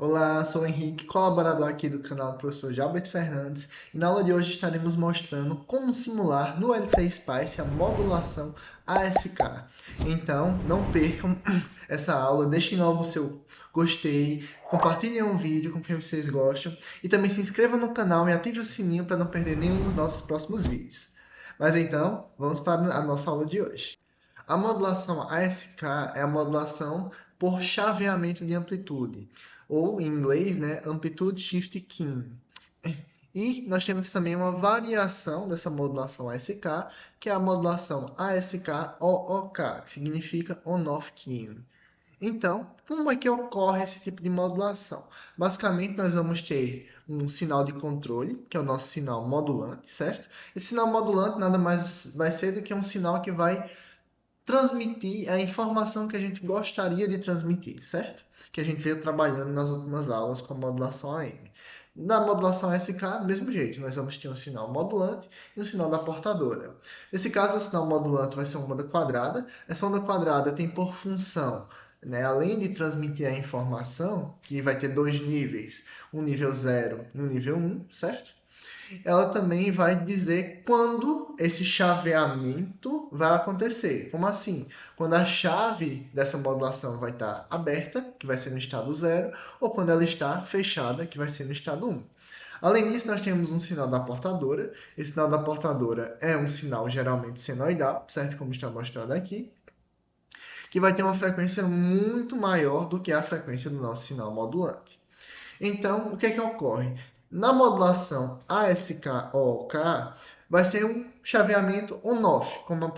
Olá, sou o Henrique, colaborador aqui do canal do professor Jalberto Fernandes, e na aula de hoje estaremos mostrando como simular no LT-Spice a modulação ASK. Então, não percam essa aula, deixem logo o seu gostei, compartilhem o vídeo com quem vocês gostam, e também se inscrevam no canal e ative o sininho para não perder nenhum dos nossos próximos vídeos. Mas então, vamos para a nossa aula de hoje. A modulação ASK é a modulação por chaveamento de amplitude, ou em inglês, né, Amplitude Shift Keying. E nós temos também uma variação dessa modulação ASK, que é a modulação ASK-OOK, que significa On-Off Keying. Então, como é que ocorre esse tipo de modulação? Basicamente, nós vamos ter um sinal de controle, que é o nosso sinal modulante, certo? Esse sinal modulante nada mais vai ser do que um sinal que vai transmitir a informação que a gente gostaria de transmitir, certo? Que a gente veio trabalhando nas últimas aulas com a modulação AM. Na modulação SK, do mesmo jeito, nós vamos ter um sinal modulante e um sinal da portadora. Nesse caso, o sinal modulante vai ser uma onda quadrada. Essa onda quadrada tem por função, né, além de transmitir a informação, que vai ter dois níveis, um nível 0 e um nível 1, certo? Ela também vai dizer quando esse chaveamento vai acontecer. Como assim? Quando a chave dessa modulação vai estar aberta, que vai ser no estado 0, ou quando ela está fechada, que vai ser no estado 1. Além disso, nós temos um sinal da portadora. Esse sinal da portadora é um sinal geralmente senoidal, certo? Como está mostrado aqui, que vai ter uma frequência muito maior do que a frequência do nosso sinal modulante. Então, o que é que ocorre? Na modulação ASK-OOK, vai ser um chaveamento on-off, como a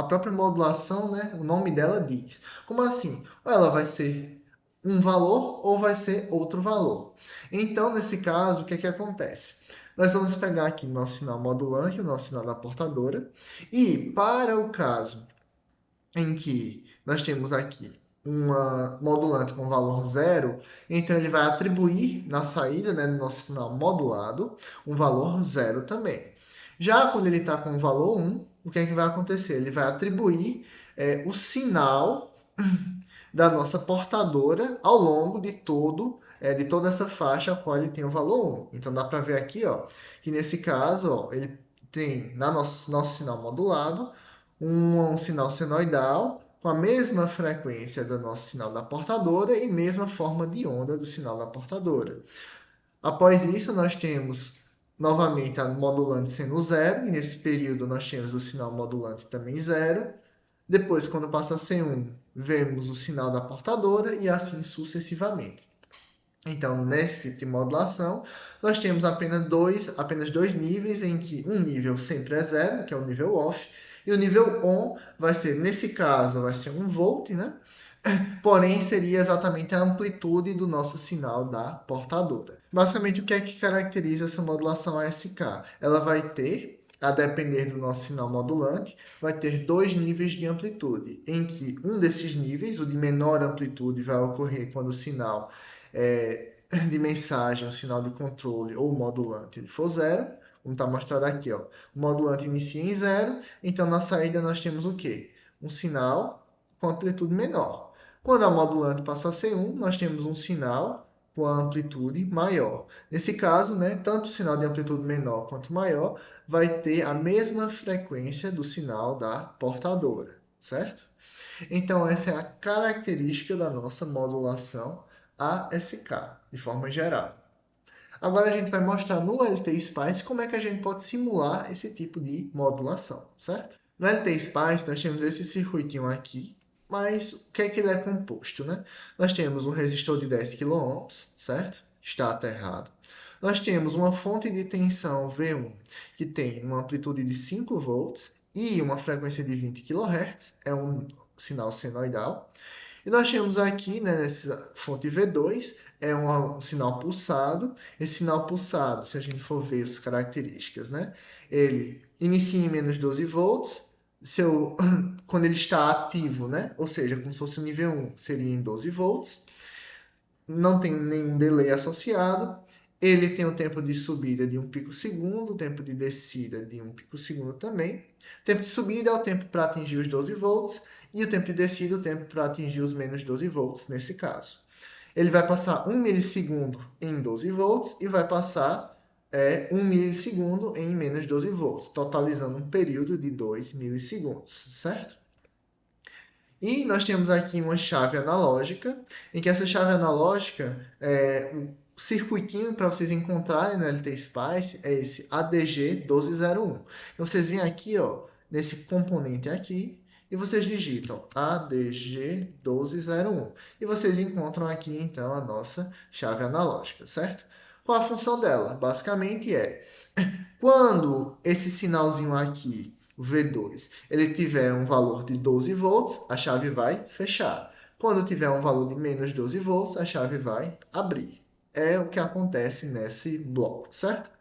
própria modulação, né, o nome dela diz. Como assim? Ou ela vai ser um valor ou vai ser outro valor. Então, nesse caso, o que é que acontece? Nós vamos pegar aqui o nosso sinal modulante, o nosso sinal da portadora, e para o caso em que nós temos aqui uma modulante com valor 0, então ele vai atribuir na saída, né, no nosso sinal modulado, um valor 0 também. Já quando ele está com o valor 1, o que é que vai acontecer? Ele vai atribuir o sinal da nossa portadora ao longo de toda essa faixa a qual ele tem o valor 1. Então dá para ver aqui, ó, que nesse caso, ó, ele tem no nosso sinal modulado um sinal senoidal com a mesma frequência do nosso sinal da portadora e mesma forma de onda do sinal da portadora. Após isso, nós temos novamente a modulante sendo 0, e nesse período nós temos o sinal modulante também 0. Depois, quando passa a ser 1, vemos o sinal da portadora e assim sucessivamente. Então, nesse tipo de modulação, nós temos apenas dois níveis, em que um nível sempre é 0, que é o nível off, e o nível on vai ser, nesse caso, vai ser 1 volt, né? Porém, seria exatamente a amplitude do nosso sinal da portadora. Basicamente, o que é que caracteriza essa modulação ASK? Ela vai ter, a depender do nosso sinal modulante, vai ter dois níveis de amplitude, em que um desses níveis, o de menor amplitude, vai ocorrer quando o sinal de mensagem, o sinal de controle ou modulante ele for 0, como está mostrado aqui, ó. O modulante inicia em 0, então na saída nós temos o quê? Um sinal com amplitude menor. Quando a modulante passa a ser 1, nós temos um sinal com a amplitude maior. Nesse caso, né, tanto o sinal de amplitude menor quanto maior vai ter a mesma frequência do sinal da portadora, certo? Então, essa é a característica da nossa modulação ASK, de forma geral. Agora a gente vai mostrar no LT-Spice como é que a gente pode simular esse tipo de modulação, certo? No LT-Spice nós temos esse circuitinho aqui, mas o que é que ele é composto, né? Nós temos um resistor de 10 kΩ, certo? Está aterrado. Nós temos uma fonte de tensão V1 que tem uma amplitude de 5 volts e uma frequência de 20 kHz, é um sinal senoidal. E nós temos aqui, né, nessa fonte V2, um sinal pulsado. Esse sinal pulsado, se a gente for ver as características, né, ele inicia em menos 12 volts, quando ele está ativo, né, ou seja, como se fosse o nível 1, seria em 12 volts, não tem nenhum delay associado, ele tem o tempo de subida de 1 picosegundo, o tempo de descida de 1 picosegundo também. O tempo de subida é o tempo para atingir os 12 volts, e o tempo de descida, o tempo para atingir os menos 12 volts, nesse caso. Ele vai passar 1 milissegundo em 12 volts e vai passar 1 milissegundo em menos 12 volts, totalizando um período de 2 milissegundos, certo? E nós temos aqui uma chave analógica, em que essa chave analógica, o circuitinho para vocês encontrarem no LTSpice é esse ADG1201. Então, vocês vêm aqui, ó, nesse componente aqui, e vocês digitam ADG1201. E vocês encontram aqui, então, a nossa chave analógica, certo? Qual a função dela? Basicamente quando esse sinalzinho aqui, o V2, ele tiver um valor de 12 volts, a chave vai fechar. Quando tiver um valor de menos 12 volts, a chave vai abrir. É o que acontece nesse bloco, certo?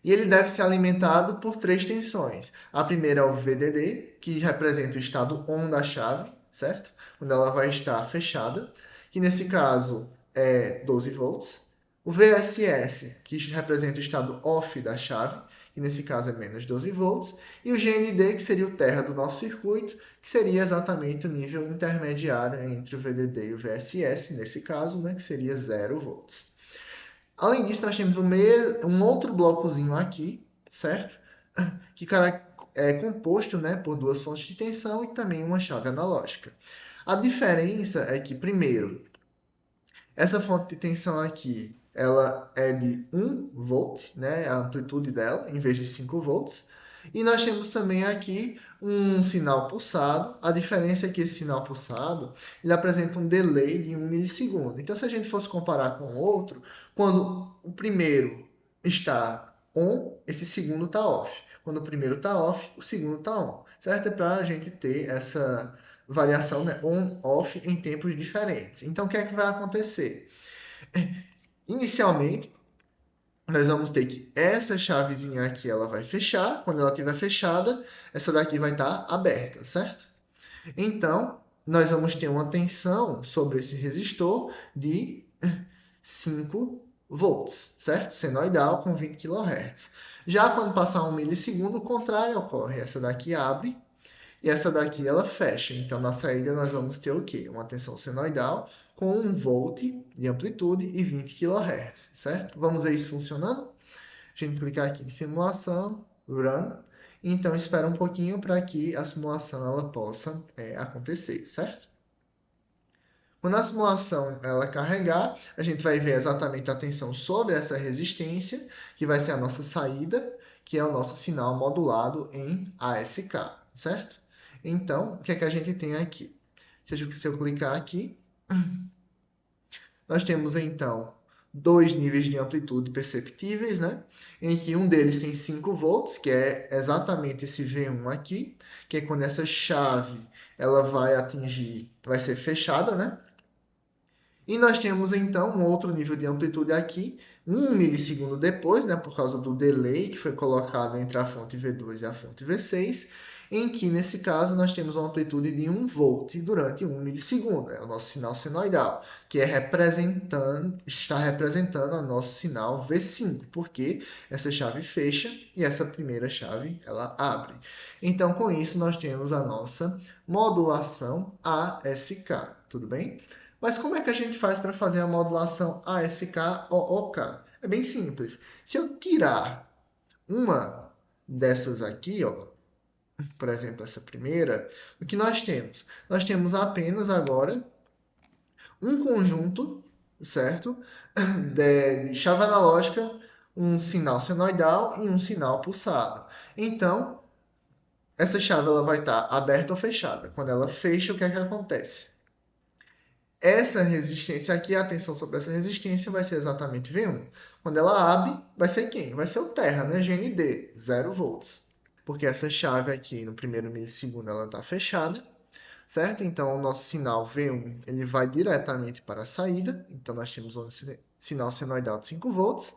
E ele deve ser alimentado por 3 tensões. A primeira é o VDD, que representa o estado ON da chave, certo? Quando ela vai estar fechada, que nesse caso é 12 volts. O VSS, que representa o estado OFF da chave, que nesse caso é menos 12 volts. E o GND, que seria o terra do nosso circuito, que seria exatamente o nível intermediário entre o VDD e o VSS, nesse caso, né, que seria 0 volts. Além disso, nós temos um outro blocozinho aqui, certo? Que é composto, né, por 2 fontes de tensão e também uma chave analógica. A diferença é que, primeiro, essa fonte de tensão aqui, ela é de 1 volt, né, a amplitude dela, em vez de 5 volts. E nós temos também aqui um sinal pulsado. A diferença é que esse sinal pulsado ele apresenta um delay de 1 milissegundo. Então, se a gente fosse comparar com o outro, quando o primeiro está on, esse segundo está off. Quando o primeiro está off, o segundo está on. Certo? É para a gente ter essa variação, né, on-off em tempos diferentes. Então, o que é que vai acontecer? Inicialmente, nós vamos ter que essa chavezinha aqui ela vai fechar. Quando ela estiver fechada, essa daqui vai estar aberta, certo? Então, nós vamos ter uma tensão sobre esse resistor de 5 volts, certo? Senoidal com 20 kHz. Já quando passar 1 milissegundo, o contrário ocorre. Essa daqui abre e essa daqui ela fecha. Então, na saída nós vamos ter o quê? Uma tensão senoidal com 1 volt de amplitude e 20 kHz, certo? Vamos ver isso funcionando? A gente clicar aqui em simulação, run, então espera um pouquinho para que a simulação ela possa acontecer, certo? Quando a simulação ela carregar, a gente vai ver exatamente a tensão sobre essa resistência, que vai ser a nossa saída, que é o nosso sinal modulado em ASK, certo? Então, o que é que a gente tem aqui? Se eu clicar aqui, nós temos então 2 níveis de amplitude perceptíveis, né? Em que um deles tem 5 volts, que é exatamente esse V1 aqui, que é quando essa chave ela vai ser fechada, né? E nós temos então um outro nível de amplitude aqui, 1 milissegundo depois, né, por causa do delay que foi colocado entre a fonte V2 e a fonte V6, em que nesse caso nós temos uma amplitude de 1 volt durante 1 milissegundo. É o nosso sinal senoidal, que está representando o nosso sinal V5, porque essa chave fecha e essa primeira chave ela abre. Então, com isso, nós temos a nossa modulação ASK, tudo bem? Mas como é que a gente faz para fazer a modulação ASK-OOK? É bem simples. Se eu tirar uma dessas aqui, ó, por exemplo, essa primeira, o que nós temos? Nós temos apenas agora um conjunto, certo? De chave analógica, um sinal senoidal e um sinal pulsado. Então, essa chave ela vai estar aberta ou fechada. Quando ela fecha, o que é que acontece? Essa resistência aqui, a tensão sobre essa resistência vai ser exatamente V1. Quando ela abre, vai ser quem? Vai ser o terra, né? GND, 0 volts. Porque essa chave aqui, no primeiro milissegundo, ela está fechada, certo? Então, o nosso sinal V1 ele vai diretamente para a saída. Então, nós temos um sinal senoidal de 5 volts.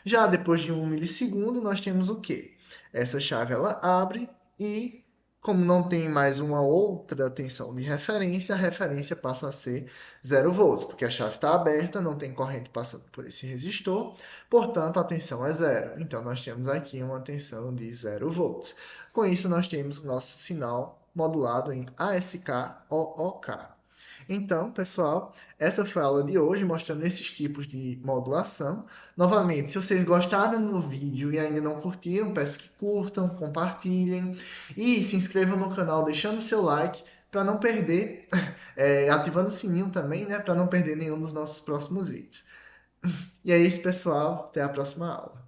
Já depois de 1 milissegundo, nós temos o quê? Essa chave ela abre e como não tem mais uma outra tensão de referência, a referência passa a ser 0 volts, porque a chave está aberta, não tem corrente passando por esse resistor, portanto a tensão é zero. Então nós temos aqui uma tensão de 0 volts. Com isso nós temos o nosso sinal modulado em ASK-OOK. Então, pessoal, essa foi a aula de hoje, mostrando esses tipos de modulação. Novamente, se vocês gostaram do vídeo e ainda não curtiram, peço que curtam, compartilhem e se inscrevam no canal deixando seu like para não perder, ativando o sininho também, né, para não perder nenhum dos nossos próximos vídeos. E é isso, pessoal. Até a próxima aula.